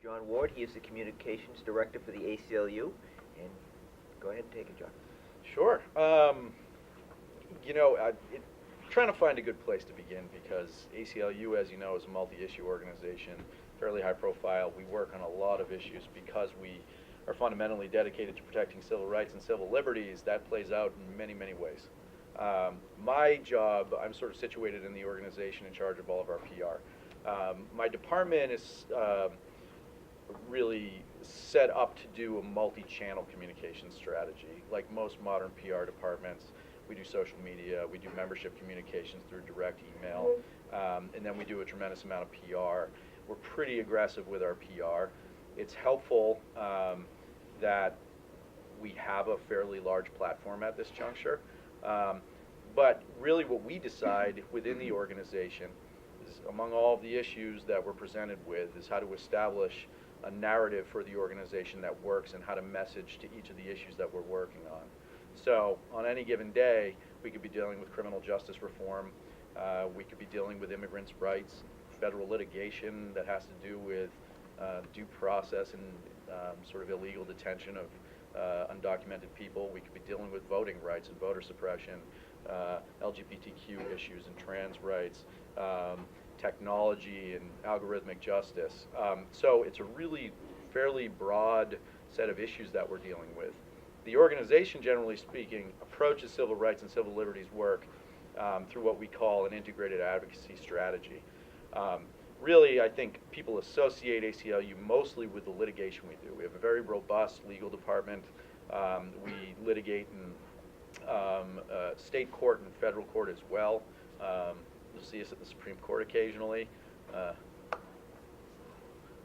John Ward. He is the Communications Director for the ACLU. And go ahead and take it, John. Sure. Trying to find a good place to begin because ACLU, as you know, is a multi-issue organization, fairly high profile. We work on a lot of issues because we are fundamentally dedicated to protecting civil rights and civil liberties. That plays out in many, many ways. My job, I'm sort of situated in the organization in charge of all of our PR. My department is really set up to do a multi-channel communication strategy. Like most modern PR departments, we do social media, we do membership communications through direct email, and then we do a tremendous amount of PR. We're pretty aggressive with our PR. It's helpful that we have a fairly large platform at this juncture. But really what we decide within the organization is, among all of the issues that we're presented with, is how to establish a narrative for the organization that works and how to message to each of the issues that we're working on. So on any given day, we could be dealing with criminal justice reform, we could be dealing with immigrants' rights, federal litigation that has to do with due process and sort of illegal detention of undocumented people. We could be dealing with voting rights and voter suppression, LGBTQ issues and trans rights, technology and algorithmic justice. So it's a really fairly broad set of issues that we're dealing with. The organization, generally speaking, approaches civil rights and civil liberties work through what we call an integrated advocacy strategy. Really, I think people associate ACLU mostly with the litigation we do. We have a very robust legal department. We litigate in state court and federal court as well. You'll see us at the Supreme Court occasionally.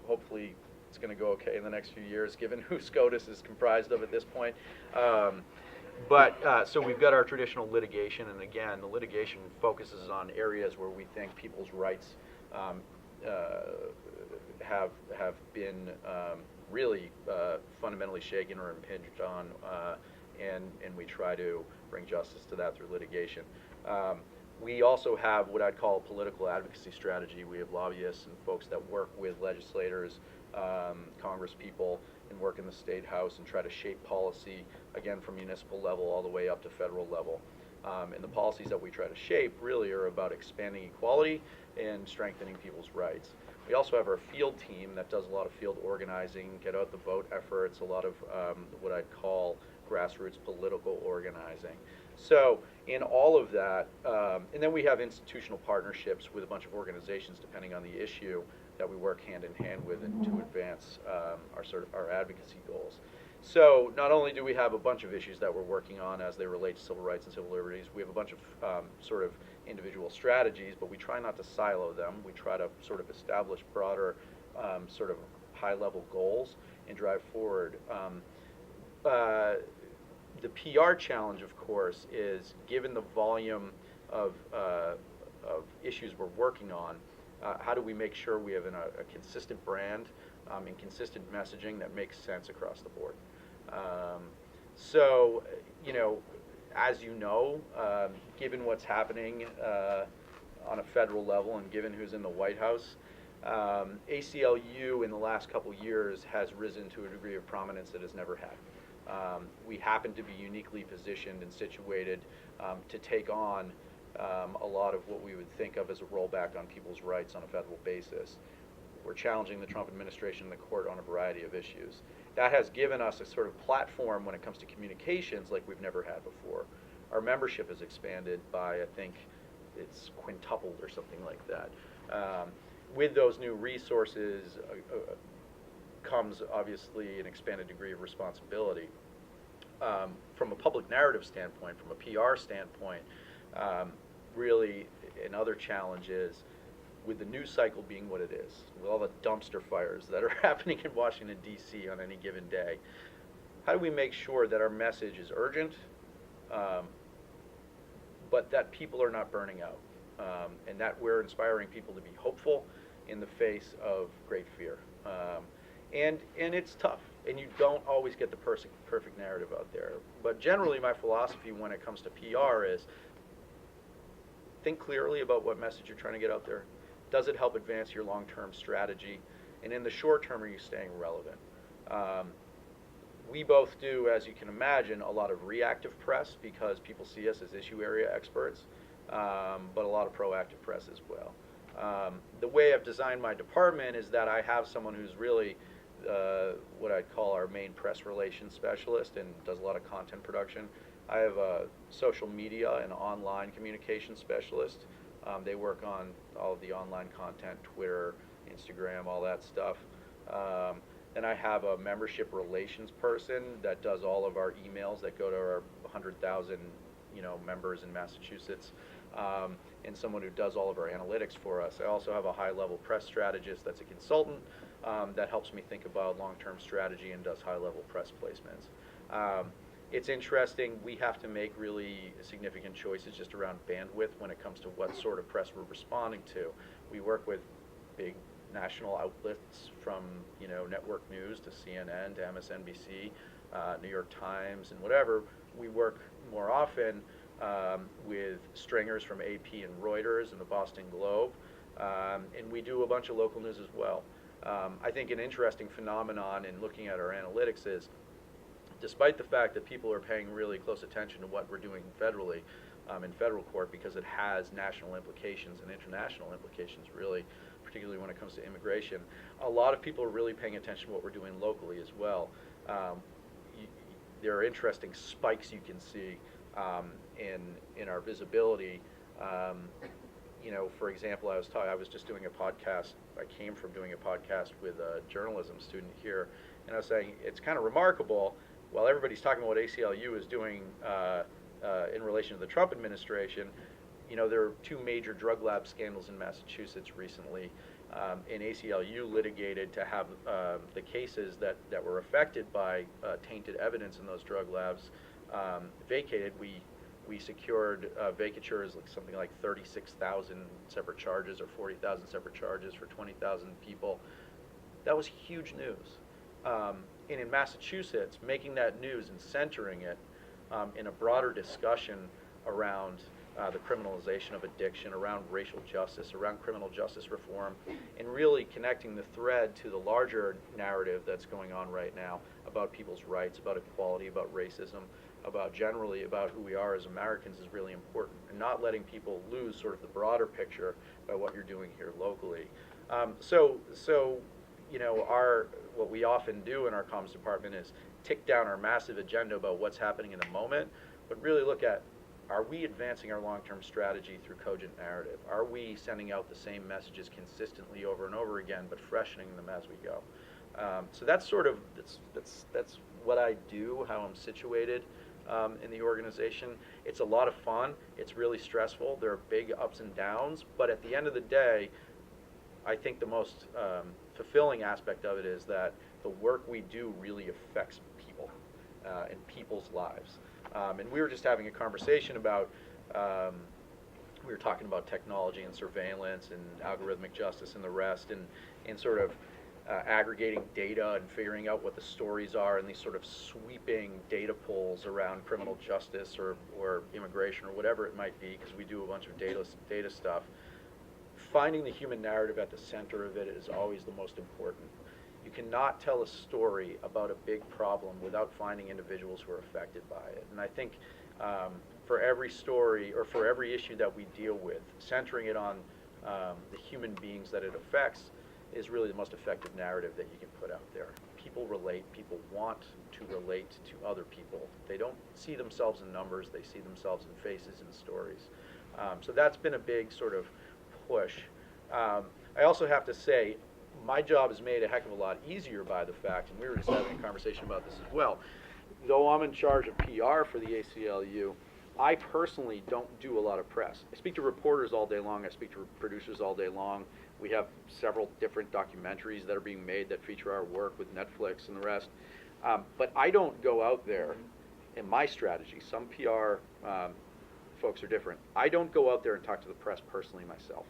Hopefully it's going to go okay in the next few years, given who SCOTUS is comprised of at this point. So we've got our traditional litigation, and again, the litigation focuses on areas where we think people's rights have been really fundamentally shaken or impinged on, and we try to bring justice to that through litigation. We also have what I'd call a political advocacy strategy. We have lobbyists and folks that work with legislators, Congress people, and work in the State House and try to shape policy, again, from municipal level all the way up to federal level. And the policies that we try to shape really are about expanding equality and strengthening people's rights. We also have our field team that does a lot of field organizing, get out the vote efforts, a lot of what I'd call grassroots political organizing. So in all of that, and then we have institutional partnerships with a bunch of organizations depending on the issue that we work hand in hand with and to advance our advocacy goals. So not only do we have a bunch of issues that we're working on as they relate to civil rights and civil liberties, we have a bunch of sort of individual strategies, but we try not to silo them. We try to sort of establish broader sort of high-level goals and drive forward. The PR challenge, of course, is given the volume of issues we're working on, how do we make sure we have a consistent brand and consistent messaging that makes sense across the board? So, as you know, given what's happening on a federal level and given who's in the White House, ACLU in the last couple years has risen to a degree of prominence that it's never had. We happen to be uniquely positioned and situated to take on a lot of what we would think of as a rollback on people's rights on a federal basis. We're challenging the Trump administration in the court on a variety of issues. That has given us a sort of platform when it comes to communications like we've never had before. Our membership has expanded by, I think, it's quintupled or something like that. With those new resources comes obviously an expanded degree of responsibility. From a public narrative standpoint, from a PR standpoint, really another challenge is, with the news cycle being what it is, with all the dumpster fires that are happening in Washington, D.C. on any given day, how do we make sure that our message is urgent, but that people are not burning out, and that we're inspiring people to be hopeful in the face of great fear? And it's tough, and you don't always get the perfect narrative out there. But generally, my philosophy when it comes to PR is think clearly about what message you're trying to get out there. Does it help advance your long-term strategy? And in the short term, are you staying relevant? We both do, as you can imagine, a lot of reactive press because people see us as issue area experts, but a lot of proactive press as well. The way I've designed my department is that I have someone who's really what I'd call our main press relations specialist and does a lot of content production. I have a social media and online communication specialist. They work on all of the online content, Twitter, Instagram, all that stuff. Then I have a membership relations person that does all of our emails that go to our 100,000, members in Massachusetts, and someone who does all of our analytics for us. I also have a high-level press strategist that's a consultant that helps me think about long-term strategy and does high-level press placements. It's interesting, we have to make really significant choices just around bandwidth when it comes to what sort of press we're responding to. We work with big national outlets from network news to CNN to MSNBC, New York Times, and whatever. We work more often with stringers from AP and Reuters and the Boston Globe, and we do a bunch of local news as well. I think an interesting phenomenon in looking at our analytics is, despite the fact that people are paying really close attention to what we're doing federally, in federal court, because it has national implications and international implications, really, particularly when it comes to immigration, a lot of people are really paying attention to what we're doing locally as well. There are interesting spikes you can see in our visibility. For example, I was just doing a podcast. I came from doing a podcast with a journalism student here, and I was saying it's kind of remarkable. While everybody's talking about what ACLU is doing in relation to the Trump administration, there are two major drug lab scandals in Massachusetts recently, and ACLU litigated to have the cases that were affected by tainted evidence in those drug labs vacated. We secured vacatures, something like 36,000 separate charges or 40,000 separate charges for 20,000 people. That was huge news. And in Massachusetts, making that news and centering it in a broader discussion around the criminalization of addiction, around racial justice, around criminal justice reform, and really connecting the thread to the larger narrative that's going on right now about people's rights, about equality, about racism, generally about who we are as Americans is really important, and not letting people lose sort of the broader picture by what you're doing here locally. What we often do in our comms department is tick down our massive agenda about what's happening in the moment, but really look at, are we advancing our long-term strategy through cogent narrative? Are we sending out the same messages consistently over and over again, but freshening them as we go? So that's sort of that's what I do, how I'm situated in the organization. It's a lot of fun. It's really stressful. There are big ups and downs, but at the end of the day, I think the most fulfilling aspect of it is that the work we do really affects people and people's lives. And we were just having a conversation about, we were talking about technology and surveillance and algorithmic justice and the rest, and sort of aggregating data and figuring out what the stories are and these sort of sweeping data pulls around criminal justice or immigration or whatever it might be, because we do a bunch of data stuff. Finding the human narrative at the center of it is always the most important. You cannot tell a story about a big problem without finding individuals who are affected by it. And I think for every story or for every issue that we deal with, centering it on the human beings that it affects is really the most effective narrative that you can put out there. People relate. People want to relate to other people. They don't see themselves in numbers. They see themselves in faces and stories. So that's been a big sort of push. I also have to say, my job is made a heck of a lot easier by the fact, and we were just having a conversation about this as well, though I'm in charge of PR for the ACLU, I personally don't do a lot of press. I speak to reporters all day long. I speak to producers all day long. We have several different documentaries that are being made that feature our work with Netflix and the rest. But I don't go out there in my strategy. Some PR folks are different. I don't go out there and talk to the press personally myself.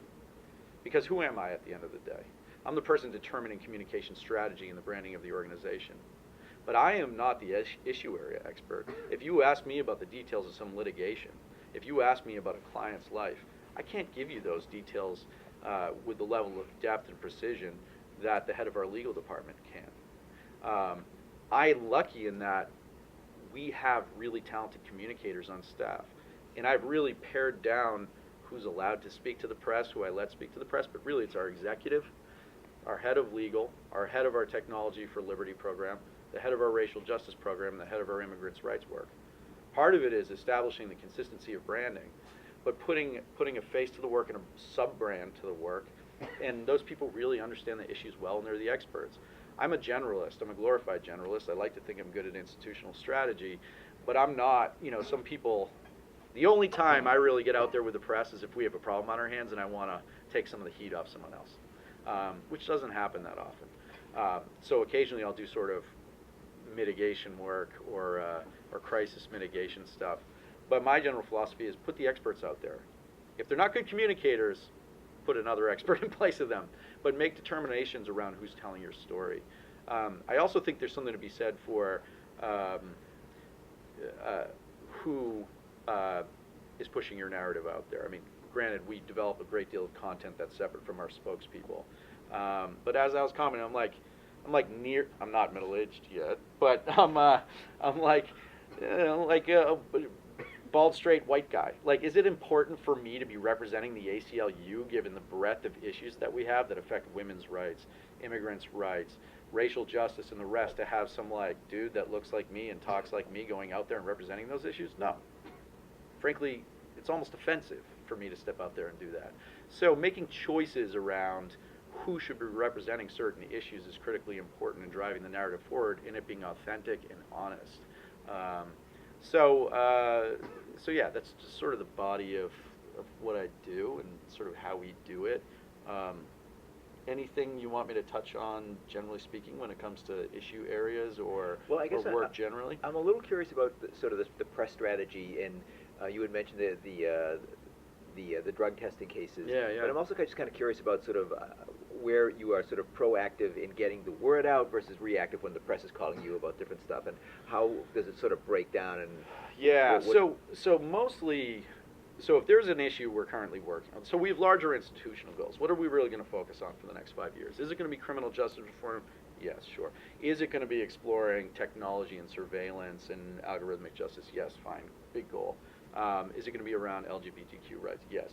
Because who am I at the end of the day? I'm the person determining communication strategy and the branding of the organization. But I am not the issue area expert. If you ask me about the details of some litigation, if you ask me about a client's life, I can't give you those details with the level of depth and precision that the head of our legal department can. I'm lucky in that we have really talented communicators on staff, and I've really pared down who's allowed to speak to the press, who I let speak to the press, but really it's our executive, our head of legal, our head of our Technology for Liberty program, the head of our racial justice program, and the head of our immigrants' rights work. Part of it is establishing the consistency of branding, but putting a face to the work and a sub-brand to the work, and those people really understand the issues well, and they're the experts. I'm a generalist. I'm a glorified generalist. I like to think I'm good at institutional strategy, but I'm not. You know, some people, the only time I really get out there with the press is if we have a problem on our hands and I want to take some of the heat off someone else, which doesn't happen that often. So occasionally I'll do sort of mitigation work or crisis mitigation stuff. But my general philosophy is put the experts out there. If they're not good communicators, put another expert in place of them. But make determinations around who's telling your story. I also think there's something to be said for who is pushing your narrative out there. I mean, granted, we develop a great deal of content that's separate from our spokespeople. But as I was commenting, I'm not middle-aged yet, but I'm like a bald, straight white guy. Like, is it important for me to be representing the ACLU given the breadth of issues that we have that affect women's rights, immigrants' rights, racial justice, and the rest, to have some like dude that looks like me and talks like me going out there and representing those issues? No. Frankly, it's almost offensive for me to step out there and do that. So making choices around who should be representing certain issues is critically important in driving the narrative forward and it being authentic and honest. So yeah, that's just sort of the body of what I do and sort of how we do it. Anything you want me to touch on, generally speaking, when it comes to issue areas or, well, I guess work generally? I'm a little curious about the press strategy, and you had mentioned the drug testing cases. Yeah. But I'm also just kind of curious about sort of where you are sort of proactive in getting the word out versus reactive when the press is calling you about different stuff, and how does it sort of break down? And yeah, so mostly, so if there's an issue we're currently working on, so we have larger institutional goals. What are we really going to focus on for the next 5 years? Is it going to be criminal justice reform? Yes, sure. Is it going to be exploring technology and surveillance and algorithmic justice? Yes, fine, big goal. Is it going to be around LGBTQ rights? Yes.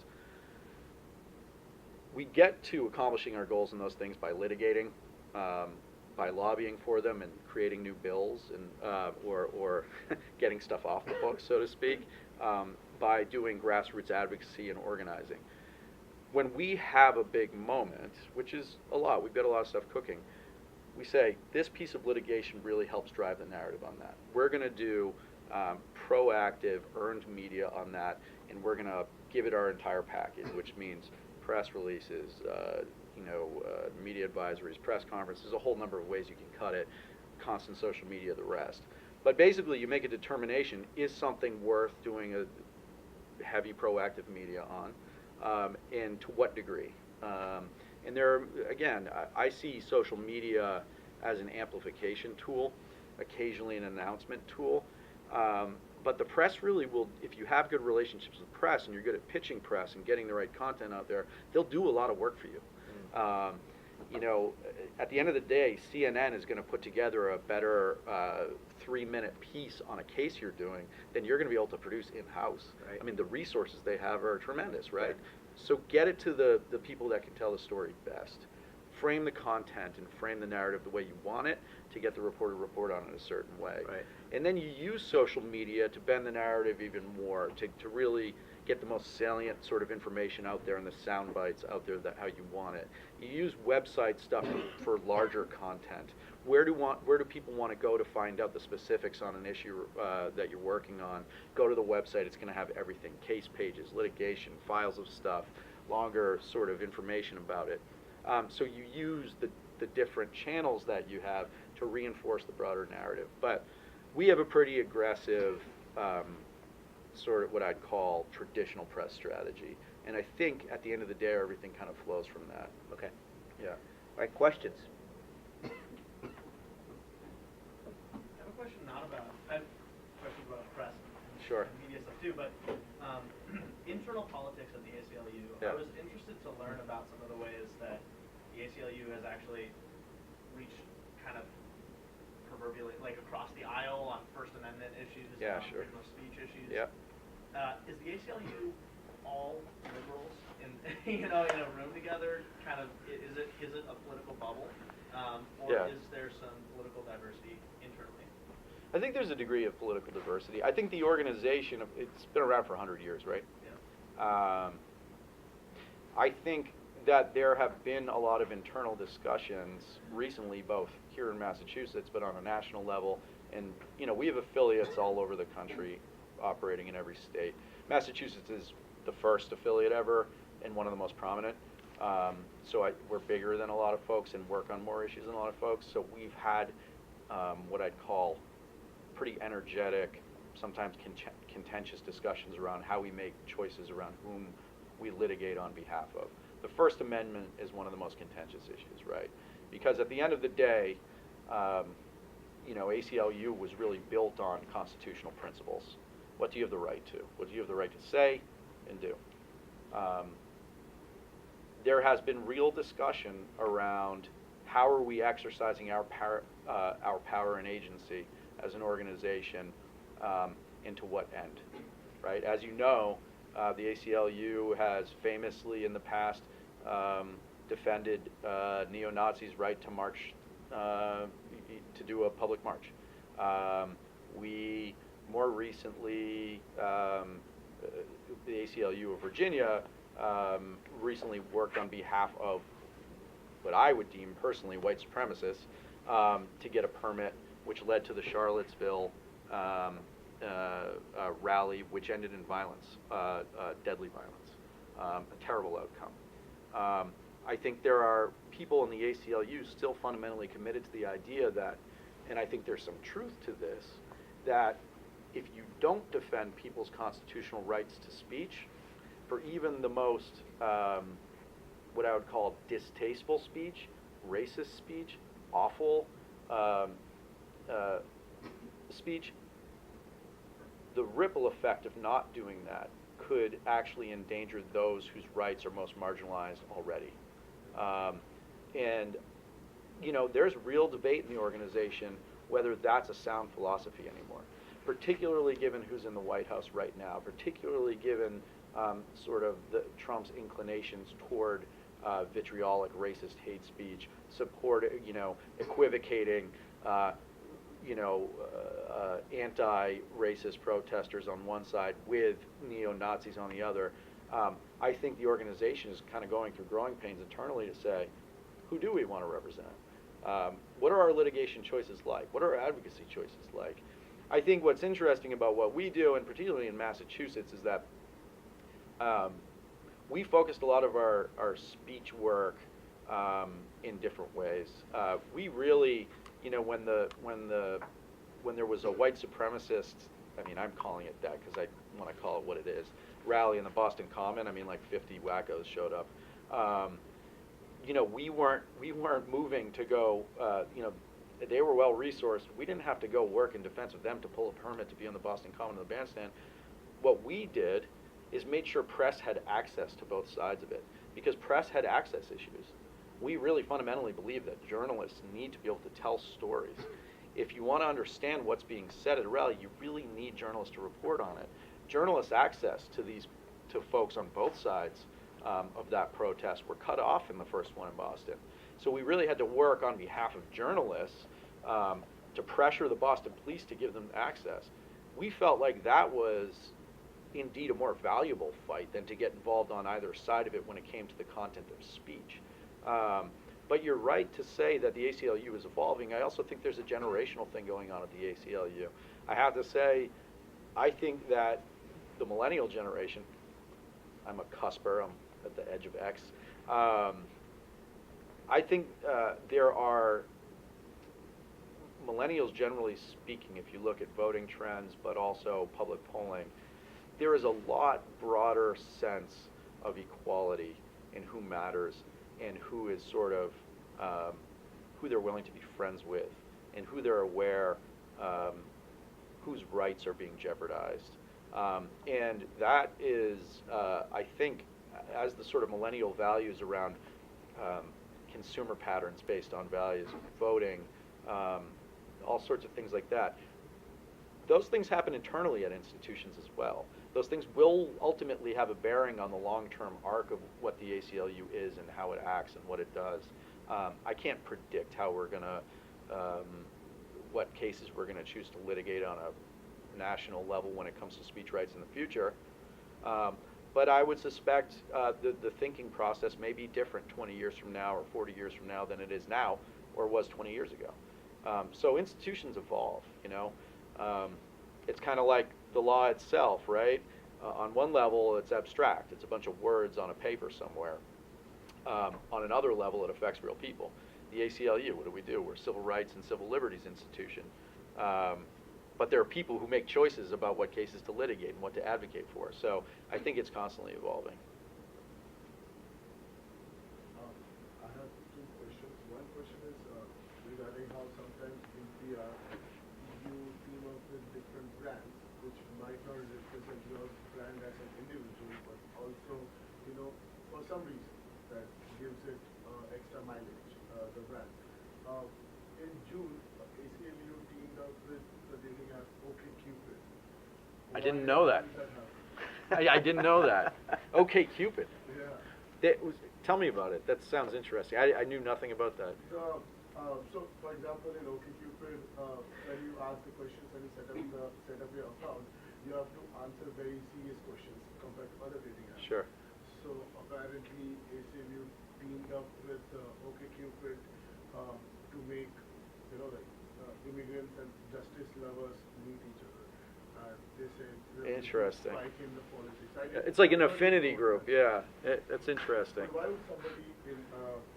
We get to accomplishing our goals in those things by litigating, by lobbying for them and creating new bills, and or getting stuff off the books, so to speak, by doing grassroots advocacy and organizing. When we have a big moment, which is a lot, we've got a lot of stuff cooking, we say, this piece of litigation really helps drive the narrative on that. We're going to do proactive, earned media on that, and we're going to give it our entire package, which means press releases, media advisories, press conferences, a whole number of ways you can cut it, constant social media, the rest. But basically, you make a determination, is something worth doing a heavy proactive media on, and to what degree? And there, again, I see social media as an amplification tool, occasionally an announcement tool. But the press really will, if you have good relationships with press and you're good at pitching press and getting the right content out there, they'll do a lot of work for you. At the end of the day, CNN is going to put together a better 3-minute piece on a case you're doing than you're going to be able to produce in-house. Right. I mean, the resources they have are tremendous, right? So get it to the people that can tell the story best. Frame the content and frame the narrative the way you want it to get the reporter to report on it a certain way. Right. And then you use social media to bend the narrative even more, to really get the most salient sort of information out there and the sound bites out there that how you want it. You use website stuff for larger content. Where do people want to go to find out the specifics on an issue that you're working on? Go to the website. It's going to have everything: case pages, litigation, files of stuff, longer sort of information about it. So you use the different channels that you have to reinforce the broader narrative. But we have a pretty aggressive sort of what I'd call traditional press strategy. And I think at the end of the day, everything kind of flows from that. Okay. Yeah. All right, questions? I have a question I have questions about press and Sure. media stuff too, but internal politics at the ACLU, Yeah. I was interested to learn about some of the ways that the ACLU has actually reached kind of proverbially, like across the aisle on First Amendment issues, Yeah, on sure. freedom of speech issues. Yep. Is the ACLU all liberals in in a room together? Kind of, is it a political bubble, or Yeah. is there some political diversity internally? I think there's a degree of political diversity. I think the organization, it's been around for 100 years, right? Yeah. I think that there have been a lot of internal discussions recently, both here in Massachusetts, but on a national level. And, we have affiliates all over the country operating in every state. Massachusetts is the first affiliate ever and one of the most prominent. So we're bigger than a lot of folks and work on more issues than a lot of folks. So we've had what I'd call pretty energetic, sometimes contentious discussions around how we make choices around whom we litigate on behalf of. The First Amendment is one of the most contentious issues, right? Because at the end of the day, ACLU was really built on constitutional principles. What do you have the right to? What do you have the right to say and do? There has been real discussion around how are we exercising our power and agency as an organization, and to what end, right? As you know, the ACLU has famously in the past defended neo-Nazis' right to march, to do a public march. We more recently, the ACLU of Virginia recently worked on behalf of what I would deem personally white supremacists to get a permit, which led to the Charlottesville rally, which ended in violence, deadly violence, a terrible outcome. I think there are people in the ACLU still fundamentally committed to the idea that, and I think there's some truth to this, that if you don't defend people's constitutional rights to speech, for even the most, what I would call distasteful speech, racist speech, awful speech, the ripple effect of not doing that could actually endanger those whose rights are most marginalized already. And there's real debate in the organization whether that's a sound philosophy anymore, particularly given who's in the White House right now, particularly given sort of Trump's inclinations toward vitriolic, racist hate speech, equivocating, anti-racist protesters on one side with neo-Nazis on the other. I think the organization is kind of going through growing pains internally to say, who do we want to represent? What are our litigation choices like? What are our advocacy choices like? I think what's interesting about what we do, and particularly in Massachusetts, is that we focused a lot of our speech work in different ways. We really, when there was a white supremacist, I'm calling it that because I want to call it what it is, rally in the Boston Common, like 50 wackos showed up. We weren't moving to go, they were well resourced. We didn't have to go work in defense of them to pull a permit to be on the Boston Common in the bandstand. What we did is made sure press had access to both sides of it, because press had access issues. We really fundamentally believe that journalists need to be able to tell stories. If you want to understand what's being said at a rally, you really need journalists to report on it. Journalists' access to folks on both sides of that protest were cut off in the first one in Boston. So we really had to work on behalf of journalists to pressure the Boston police to give them access. We felt like that was indeed a more valuable fight than to get involved on either side of it when it came to the content of speech. But you're right to say that the ACLU is evolving. I also think there's a generational thing going on at the ACLU. I have to say, I think that the millennial generation, I'm a cusper, I'm at the edge of X, I think there are millennials, generally speaking, if you look at voting trends, but also public polling, there is a lot broader sense of equality in who matters and who is sort of, who they're willing to be friends with and who they're aware whose rights are being jeopardized. And that is, I think, as the sort of millennial values around consumer patterns based on values, voting, all sorts of things like that. Those things happen internally at institutions as well. Those things will ultimately have a bearing on the long-term arc of what the ACLU is and how it acts and what it does. I can't predict how we're going to, what cases we're going to choose to litigate on a national level when it comes to speech rights in the future. But I would suspect the thinking process may be different 20 years from now or 40 years from now than it is now or was 20 years ago. So institutions evolve, you know. It's kind of like the law itself, right? On one level, it's abstract. It's a bunch of words on a paper somewhere. On another level, it affects real people. The ACLU, what do? We're a civil rights and civil liberties institution. But there are people who make choices about what cases to litigate and what to advocate for. So I think it's constantly evolving. I have two questions. One question is regarding how sometimes in PR you team up with different brands which might not represent your brand as an individual, but also, you know, for some reason that gives it extra mileage, the brand. In June, ACLU teamed up with the dating app OkCupid. I didn't know that. Why did that happen? I didn't know that. OkCupid. Yeah. Tell me about it. That sounds interesting. I knew nothing about that. So, for example, in OkCupid, when you ask the questions and you set up your account, you have to answer very serious questions compared to other dating apps. Sure. So apparently, ACLU teamed up with OkCupid to make, you know, like immigrants and justice lovers meet each other. They say Interesting. Spike in the politics. It's like an affinity group. Yeah, that's interesting. But why would somebody in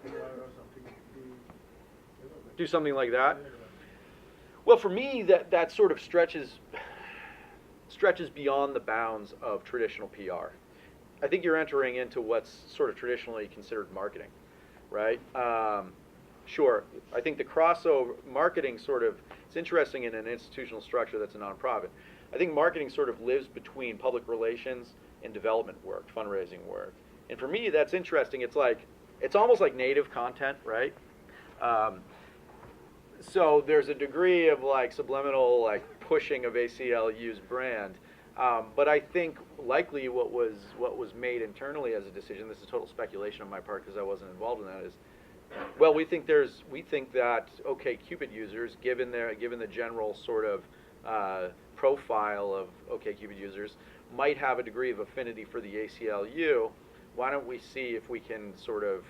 PR or something do, you know, like, Do something like that? Yeah. Well, for me, that sort of stretches beyond the bounds of traditional PR. I think you're entering into what's sort of traditionally considered marketing, right? Sure, I think the crossover marketing it's interesting in an institutional structure that's a nonprofit. I think marketing sort of lives between public relations and development work, fundraising work. And for me, that's interesting. It's almost like native content, right? So there's a degree of like subliminal pushing of ACLU's brand. But I think likely what was made internally as a decision, this is total speculation on my part because I wasn't involved in that, is, well, we think that OkCupid users, given the general sort of profile of OkCupid users, might have a degree of affinity for the ACLU. Why don't we see if we can sort of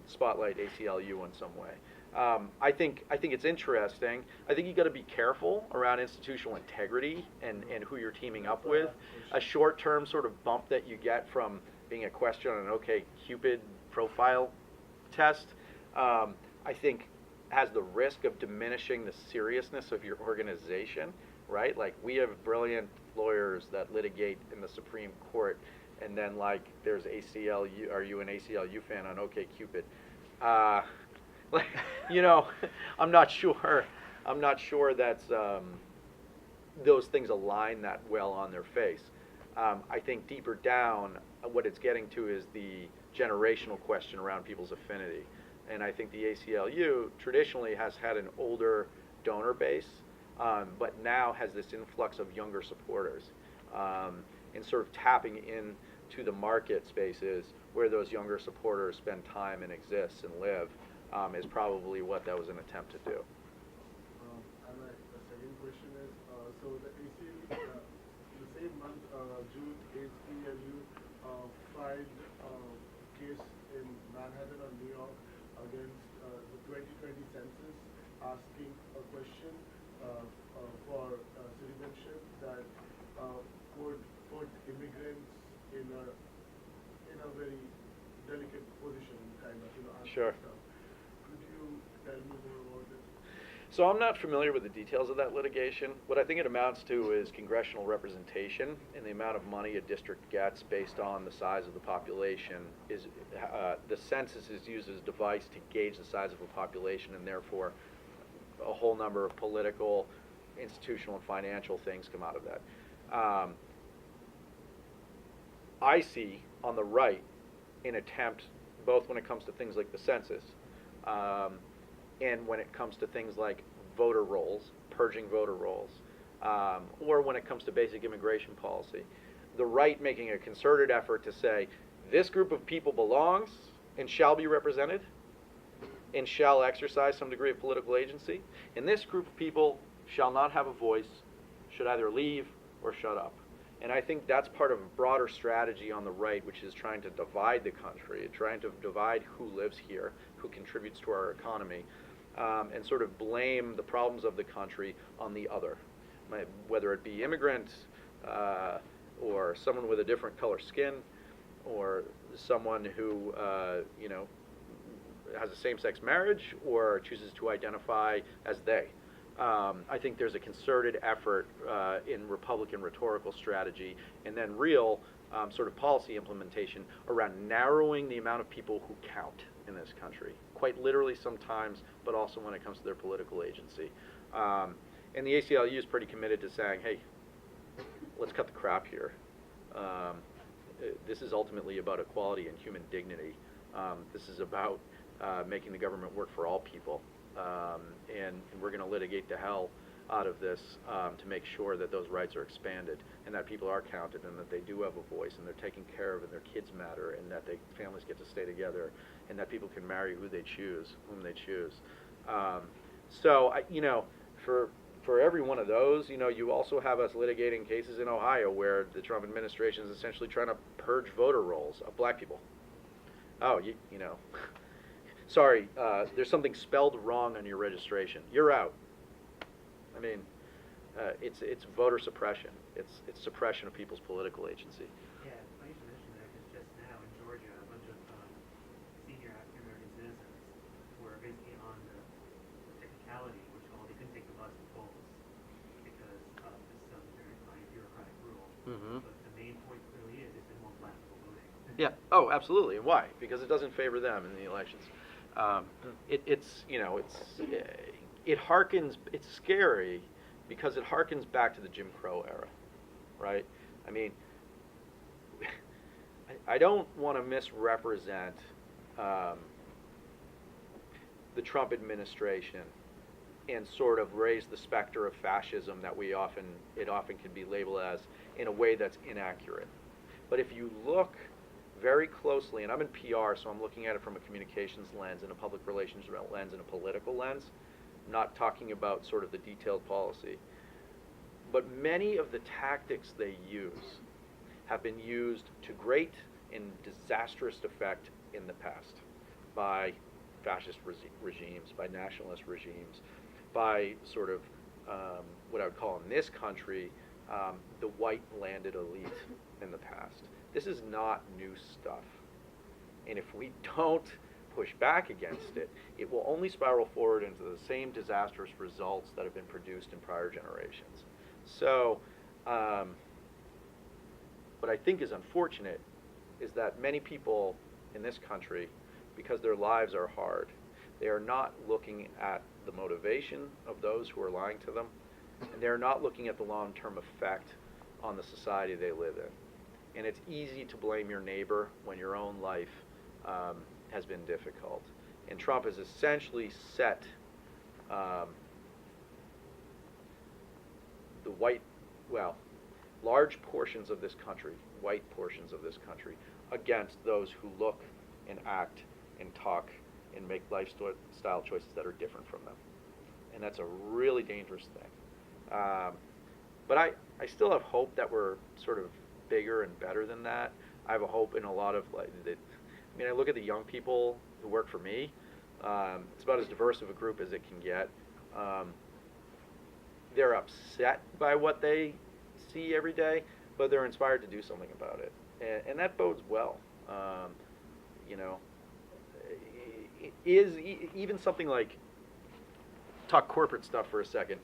spotlight ACLU in some way? I think it's interesting. I think you got to be careful around institutional integrity and who you're teaming up with. A short-term sort of bump that you get from being a question on an OkCupid profile test, I think has the risk of diminishing the seriousness of your organization, right? Like, we have brilliant lawyers that litigate in the Supreme Court, and then there's ACLU, are you an ACLU fan on OkCupid? You know, I'm not sure that's those things align that well on their face. I think deeper down, what it's getting to is the generational question around people's affinity. And I think the ACLU traditionally has had an older donor base, but now has this influx of younger supporters, and sort of tapping into the market spaces where those younger supporters spend time and exist and live, is probably what that was an attempt to do. And the second question is, so the ACLU, the same month, June, ACLU filed a case in Manhattan or New York against the 2020 census, asking a question for citizenship that could put immigrants in a very delicate position, kind of, you know, asking Sure. stuff. Could you tell me more about it? So I'm not familiar with the details of that litigation. What I think it amounts to is congressional representation, and the amount of money a district gets based on the size of the population is, the census is used as a device to gauge the size of a population, and therefore a whole number of political, institutional, and financial things come out of that. I see on the right an attempt both when it comes to things like the census, and when it comes to things like voter rolls, purging voter rolls, or when it comes to basic immigration policy. The right making a concerted effort to say, this group of people belongs and shall be represented and shall exercise some degree of political agency, and this group of people shall not have a voice, should either leave or shut up. And I think that's part of a broader strategy on the right, which is trying to divide the country, trying to divide who lives here, who contributes to our economy, and sort of blame the problems of the country on the other, whether it be immigrants, or someone with a different color skin, or someone who has a same-sex marriage or chooses to identify as they. I think there's a concerted effort in Republican rhetorical strategy and then real sort of policy implementation around narrowing the amount of people who count in this country, quite literally sometimes, but also when it comes to their political agency. And the ACLU is pretty committed to saying, hey, let's cut the crap here. This is ultimately about equality and human dignity. This is about making the government work for all people. And we're going to litigate the hell out of this to make sure that those rights are expanded and that people are counted and that they do have a voice and they're taken care of and their kids matter and that families get to stay together and that people can marry whom they choose. For every one of those, you also have us litigating cases in Ohio where the Trump administration is essentially trying to purge voter rolls of black people. Oh, sorry, there's something spelled wrong on your registration. You're out. I mean, it's voter suppression. It's suppression of people's political agency. Yeah, it's funny you mention that because just now in Georgia, a bunch of senior African-American citizens were basically on the technicality, which they couldn't take the bus to polls because of this very bureaucratic rule. Mm-hmm. But the main point clearly is they want black people voting. Yeah. Oh, absolutely. And why? Because it doesn't favor them in the elections. It harkens. It's scary because it harkens back to the Jim Crow era, right? I mean, I don't want to misrepresent the Trump administration and sort of raise the specter of fascism that it often can be labeled as in a way that's inaccurate. But if you look very closely, and I'm in PR, so I'm looking at it from a communications lens and a public relations lens and a political lens, not talking about sort of the detailed policy. But many of the tactics they use have been used to great and disastrous effect in the past by fascist regimes, by nationalist regimes, by sort of what I would call in this country the white landed elite in the past. This is not new stuff. And if we don't push back against it, it will only spiral forward into the same disastrous results that have been produced in prior generations. So, what I think is unfortunate is that many people in this country, because their lives are hard, they are not looking at the motivation of those who are lying to them, and they're not looking at the long-term effect on the society they live in. And it's easy to blame your neighbor when your own life has been difficult. And Trump has essentially set large portions of this country, white portions of this country, against those who look and act and talk and make lifestyle choices that are different from them. And that's a really dangerous thing. But I still have hope that we're sort of bigger and better than that. I have a hope in a lot of I look at the young people who work for me. It's about as diverse of a group as it can get. They're upset by what they see every day, but they're inspired to do something about it, and that bodes well. Is even something like, talk corporate stuff for a second.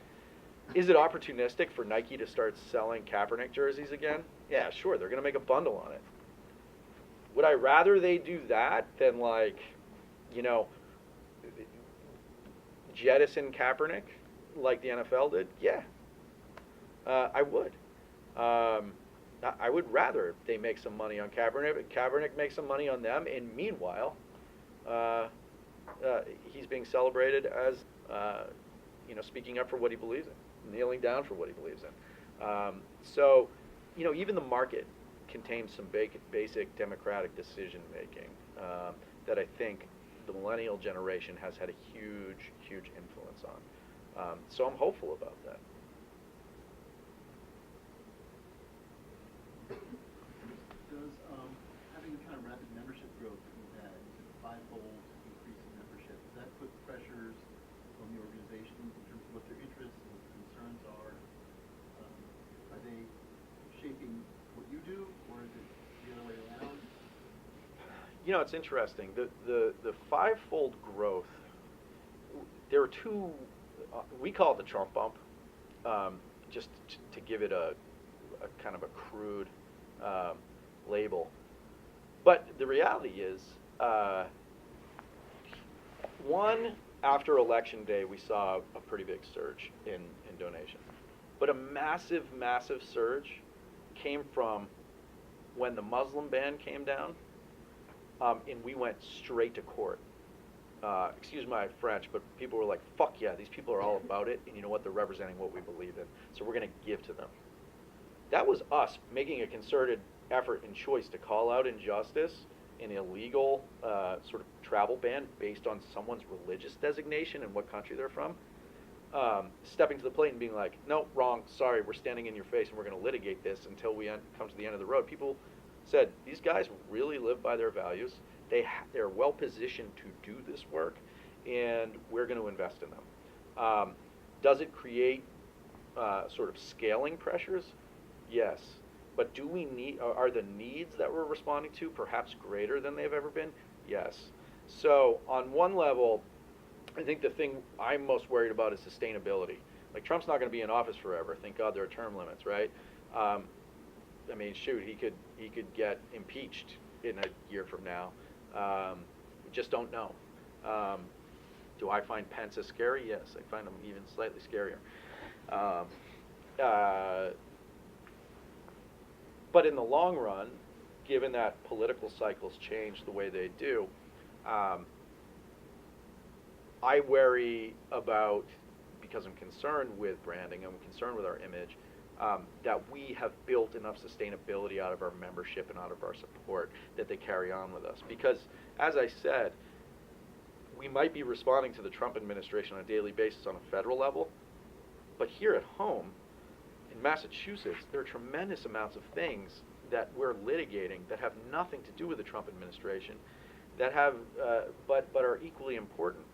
Is it opportunistic for Nike to start selling Kaepernick jerseys again? Yeah, sure, they're going to make a bundle on it. Would I rather they do that than jettison Kaepernick like the NFL did? Yeah, I would. I would rather they make some money on Kaepernick, but Kaepernick makes some money on them, and meanwhile, he's being celebrated as speaking up for what he believes in, kneeling down for what he believes in. So even the market contains some basic democratic decision making that I think the millennial generation has had a huge influence on. So I'm hopeful about that. Does having kind of rapid membership growth we've had, fivefold increase in membership, does that put pressures on the organization in terms of what their interests and concerns are? Are they shaping what you do, or is it the other way around? It's interesting. The fivefold growth. There are two. We call it the chomp bump, just to give it a kind of a crude label. But the reality is, one, after Election Day, we saw a pretty big surge in donations. But a massive surge came from when the Muslim ban came down, and we went straight to court. Excuse my French, but people were like, fuck yeah, these people are all about it, and you know what, they're representing what we believe in, so we're going to give to them. That was us making a concerted effort and choice to call out injustice, an illegal sort of travel ban based on someone's religious designation and what country they're from, stepping to the plate and being like, no, wrong, sorry, we're standing in your face and we're going to litigate this until we come to the end of the road. People said, these guys really live by their values. They're well positioned to do this work, and we're going to invest in them. Does it create sort of scaling pressures? Yes. But are the needs that we're responding to perhaps greater than they've ever been? Yes. So on one level, I think the thing I'm most worried about is sustainability. Like, Trump's not going to be in office forever. Thank God there are term limits, right? I mean, shoot, he could get impeached in a year from now. We just don't know. Do I find Pence as scary? Yes, I find him even slightly scarier. But in the long run, given that political cycles change the way they do, I worry about, because I'm concerned with branding, I'm concerned with our image, that we have built enough sustainability out of our membership and out of our support that they carry on with us. Because, as I said, we might be responding to the Trump administration on a daily basis on a federal level, but here at home, in Massachusetts, there are tremendous amounts of things that we're litigating that have nothing to do with the Trump administration, that have, but are equally important.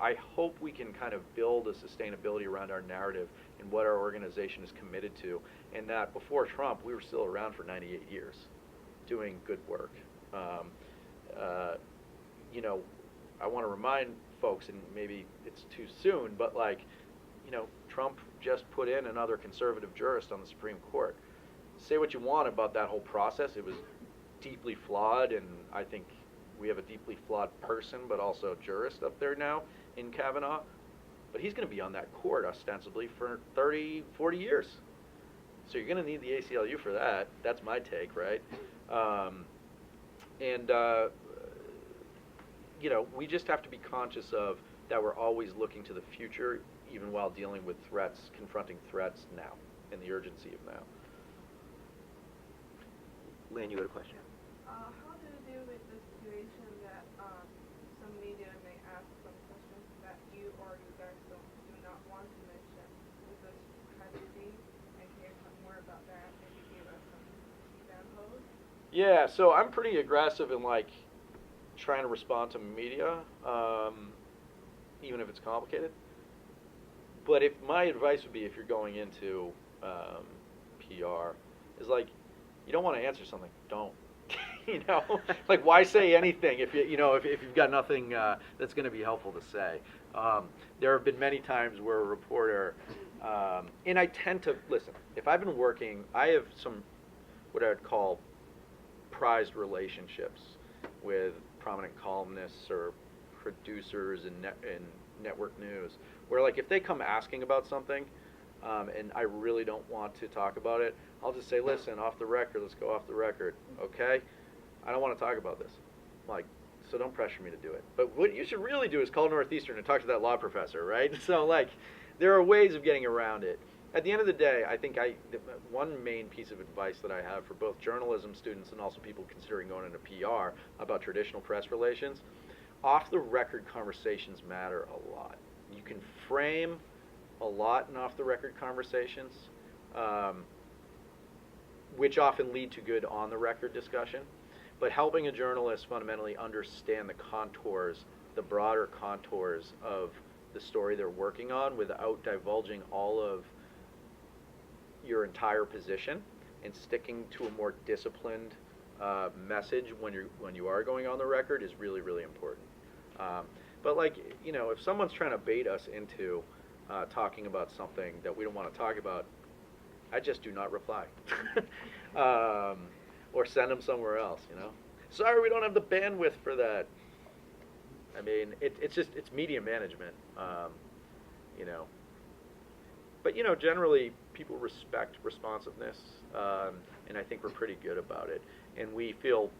I hope we can kind of build a sustainability around our narrative and what our organization is committed to, and that before Trump, we were still around for 98 years, doing good work. I want to remind folks, and maybe it's too soon, but Trump just put in another conservative jurist on the Supreme Court. Say what you want about that whole process. It was deeply flawed, and I think we have a deeply flawed person, but also jurist up there now in Kavanaugh. But he's going to be on that court ostensibly for 30, 40 years. So you're going to need the ACLU for that. That's my take, right? We just have to be conscious of that we're always looking to the future, even while dealing with confronting threats now, and the urgency of now. Lynn, you had a question? How do you deal with the situation that some media may ask some questions that you or you guys do not want to mention with this tragedy? And can you talk more about that? Maybe give us some examples? Yeah, so I'm pretty aggressive in trying to respond to media, even if it's complicated. But my advice would be, if you're going into PR, is you don't want to answer something, don't. Why say anything if you've got nothing that's going to be helpful to say. There have been many times where a reporter, and I tend to listen. If I've been working, I have some what I would call prized relationships with prominent columnists or producers in network news, where if they come asking about something, and I really don't want to talk about it, I'll just say, listen, off the record, let's go off the record, okay? I don't want to talk about this. like, so don't pressure me to do it. But what you should really do is call Northeastern and talk to that law professor, right? So like, there are ways of getting around it. At the end of the day, I think one main piece of advice that I have for both journalism students and also people considering going into PR about traditional press relations, off-the-record conversations matter a lot. You can frame a lot in off-the-record conversations, which often lead to good on-the-record discussion. But helping a journalist fundamentally understand the contours, the broader contours of the story they're working on without divulging all of your entire position and sticking to a more disciplined message when you are going on the record is really, really important. But like, you know, if someone's trying to bait us into talking about something that we don't want to talk about, I just do not reply. Or send them somewhere else, you know. Sorry, we don't have the bandwidth for that. I mean, it's media management, you know. But, you know, generally, people respect responsiveness, and I think we're pretty good about it. And we feel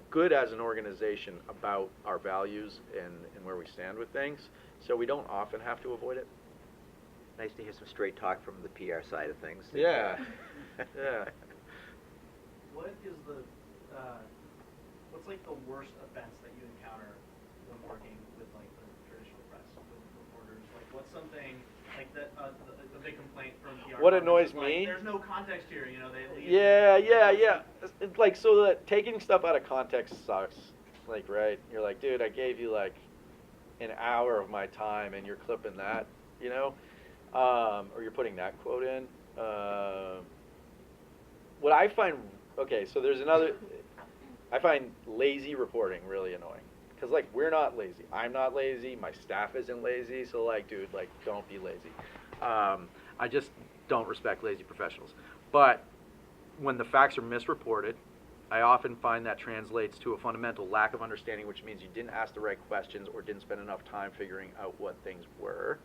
good as an organization about our values and where we stand with things, so we don't often have to avoid it. Nice to hear some straight talk from the PR side of things. Yeah. Yeah. What is the, what's like the worst offense that you encounter when working with like the traditional press, with reporters? Like what's something, like that, a big complaint from PR. What annoys is, like, me? There's no context here, you know, they leave. Yeah. It's like, so that taking stuff out of context sucks. Like, right? You're like, dude, I gave you like an hour of my time and you're clipping that, you know? Or you're putting that quote in. What I find, okay, so there's another, I find lazy reporting really annoying. Because, like, we're not lazy. I'm not lazy. My staff isn't lazy. So, like, dude, like, don't be lazy. I just don't respect lazy professionals. But when the facts are misreported, I often find that translates to a fundamental lack of understanding, which means you didn't ask the right questions or didn't spend enough time figuring out what things were.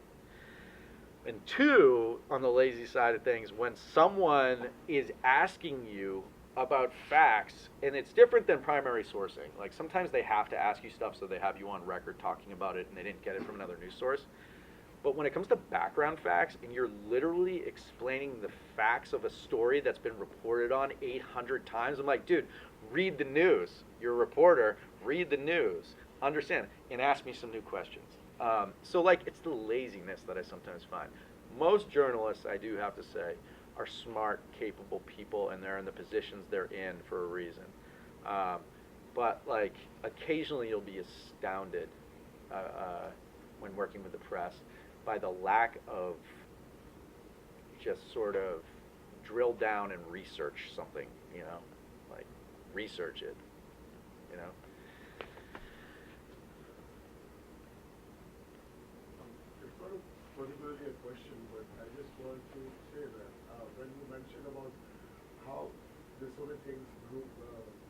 And two, on the lazy side of things, when someone is asking you about facts, and it's different than primary sourcing. Like, sometimes they have to ask you stuff so they have you on record talking about it and they didn't get it from another news source. But when it comes to background facts, and you're literally explaining the facts of a story that's been reported on 800 times, I'm like, dude, read the news. You're a reporter, read the news, understand, and ask me some new questions. So, like, it's the laziness that I sometimes find. Most journalists, I do have to say, are smart, capable people, and they're in the positions they're in for a reason. But, like, occasionally you'll be astounded when working with the press by the lack of just sort of drill down and research something, you know, like research it, you know. It's not particularly a question, but I just want to say that when you mentioned about how there's so many things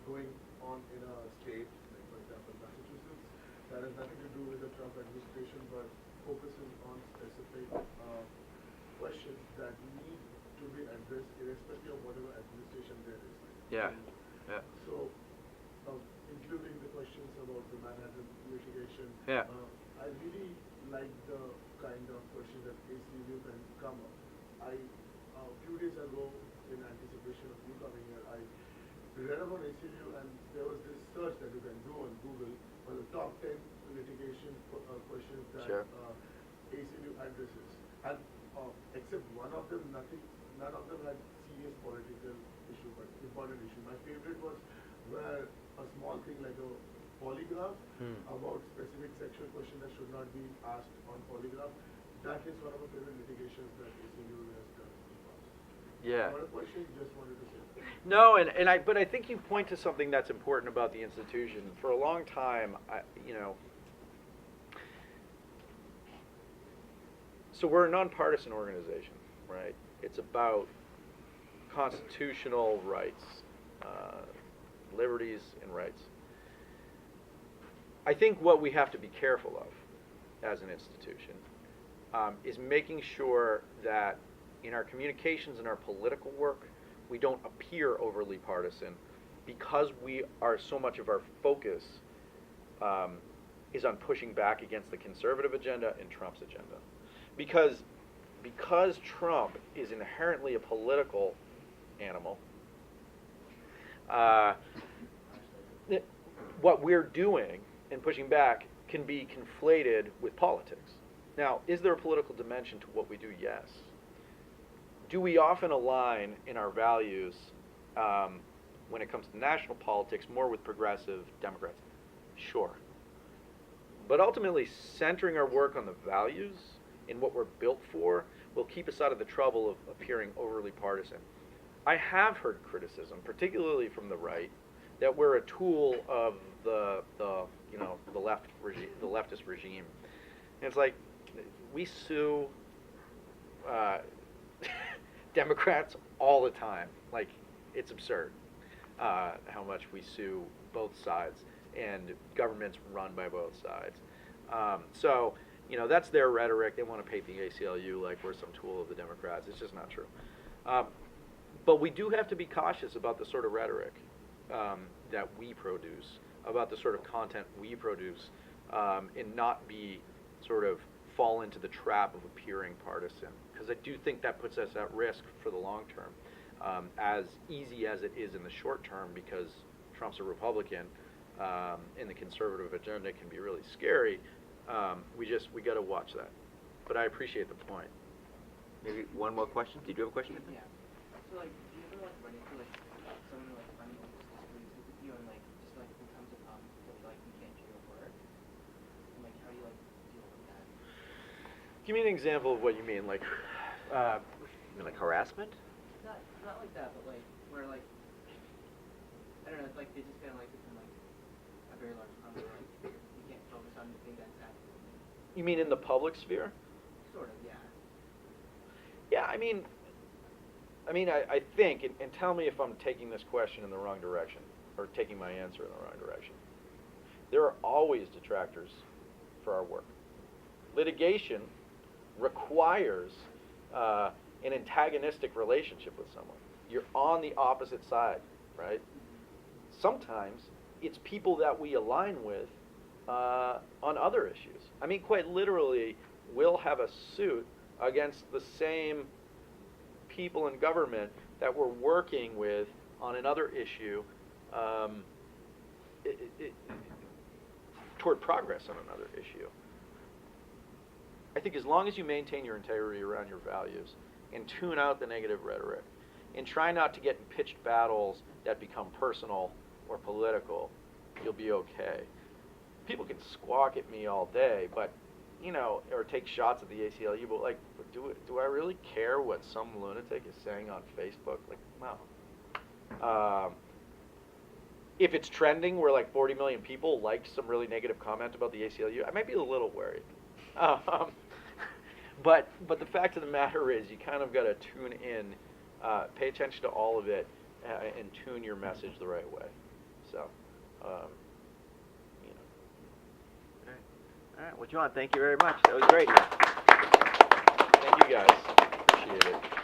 going on in a state, like for example Massachusetts, that has nothing to do with the Trump administration, but focuses on specific questions that need to be addressed irrespective of whatever administration there is. Yeah. Yeah. So, including the questions about the Manhattan litigation, Yeah. I really like the kind of questions that ACLU can come up. A few days ago, in anticipation of you coming here, I read about ACLU, and there was this search that you can do on Google for the top 10 litigation questions that Sure. ACLU addresses. And except one of them, none of them had serious political issue, but important issue. My favorite was where a small thing like a polygraph about specific sexual question that should not be asked on polygraph. That is one of the favorite litigations that ACLU has done in the past. Yeah. Not a question, just wanted to say. No, but I think you point to something that's important about the institution. For a long time, you know, so we're a nonpartisan organization, right? It's about constitutional rights, liberties and rights. I think what we have to be careful of as an institution is making sure that in our communications and our political work, we don't appear overly partisan because we are so much of our focus is on pushing back against the conservative agenda and Trump's agenda. Because Trump is inherently a political animal, what we're doing and pushing back can be conflated with politics. Now, is there a political dimension to what we do? Yes. Do we often align in our values when it comes to national politics more with progressive Democrats? Sure. But ultimately, centering our work on the values and what we're built for will keep us out of the trouble of appearing overly partisan. I have heard criticism, particularly from the right, that we're a tool of the leftist regime. And it's like, we sue Democrats all the time. Like, it's absurd how much we sue both sides, and governments run by both sides. So, that's their rhetoric. They want to paint the ACLU like we're some tool of the Democrats. It's just not true. But we do have to be cautious about the sort of rhetoric that we produce, about the sort of content we produce, and not be sort of fall into the trap of appearing partisan. Because I do think that puts us at risk for the long term, as easy as it is in the short term, because Trump's a Republican, and the conservative agenda can be really scary. We got to watch that. But I appreciate the point. Maybe one more question. Did you have a question? Yeah. So do you ever run into someone running disagrees with you and just becomes a problem because you can't do your work? And how do you deal with that? Give me an example of what you mean, like harassment? Not like that, but where I don't know, it's they just kind of it's in a very large number, you can't focus on the thing that's happening. You mean in the public sphere? Sort of, yeah. Yeah, I think, and tell me if I'm taking this question in the wrong direction, or taking my answer in the wrong direction. There are always detractors for our work. Litigation requires an antagonistic relationship with someone. You're on the opposite side, right? Sometimes it's people that we align with on other issues. Quite literally, we'll have a suit against the same people in government that we're working with on another issue toward progress on another issue. I think as long as you maintain your integrity around your values and tune out the negative rhetoric and try not to get in pitched battles that become personal or political, you'll be okay. People can squawk at me all day, but or take shots at the ACLU, but do I really care what some lunatic is saying on Facebook? No. If it's trending where 40 million people like some really negative comment about the ACLU, I might be a little worried. But the fact of the matter is, you kind of got to tune in, pay attention to all of it, and tune your message the right way. So, All right. Well, John, thank you very much. That was great. Thank you guys. Appreciate it.